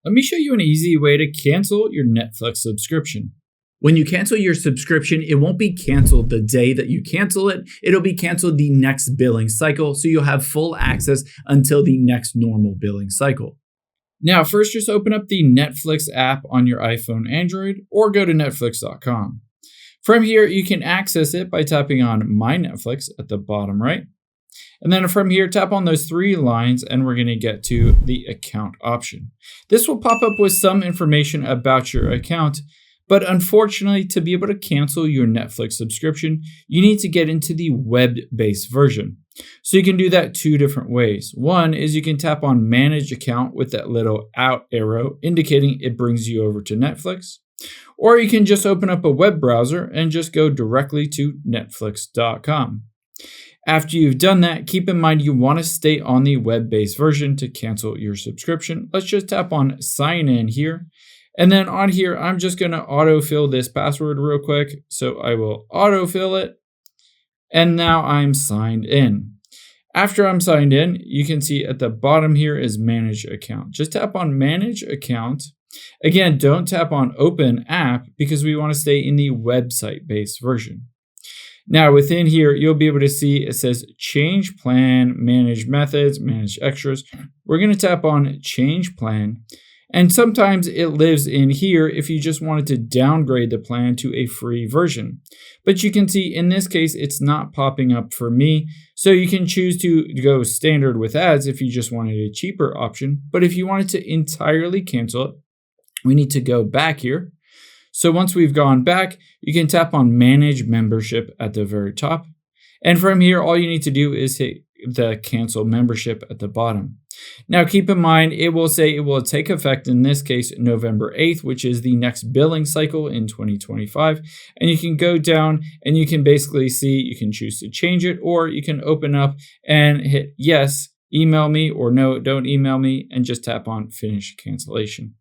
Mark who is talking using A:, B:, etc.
A: Let me show you an easy way to cancel your Netflix subscription. When you cancel your subscription, it won't be canceled the day that you cancel it. It'll be canceled the next billing cycle, so you'll have full access until the next normal billing cycle. Now, first just open up the Netflix app on your iPhone, Android, or go to netflix.com. From here, you can access it by tapping on My Netflix at the bottom right. And then from here, tap on those three lines and we're going to get to the account option. This will pop up with some information about your account, but unfortunately, to be able to cancel your Netflix subscription, you need to get into the web-based version. So you can do that two different ways. One is you can tap on Manage Account with that little out arrow indicating it brings you over to Netflix. Or you can just open up a web browser and just go directly to netflix.com. After you've done that, keep in mind you want to stay on the web-based version to cancel your subscription. Let's just tap on Sign In here. And then on here, I'm just going to autofill this password real quick. So I will autofill it. And now I'm signed in. After I'm signed in, you can see at the bottom here is Manage Account. Just tap on Manage Account. Again, don't tap on Open App because we want to stay in the website-based version. Now within here, you'll be able to see it says Change Plan, Manage Methods, Manage Extras. We're going to tap on Change Plan. And sometimes it lives in here if you just wanted to downgrade the plan to a free version. But you can see in this case, it's not popping up for me. So you can choose to go standard with ads if you just wanted a cheaper option. But if you wanted to entirely cancel it, we need to go back here. So once we've gone back, you can tap on Manage Membership at the very top. And from here, all you need to do is hit the Cancel Membership at the bottom. Now keep in mind, it will say it will take effect in this case November 8th, which is the next billing cycle in 2025. And you can go down and you can basically see, you can choose to change it, or you can open up and hit yes, email me, or no, don't email me, and just tap on Finish Cancellation.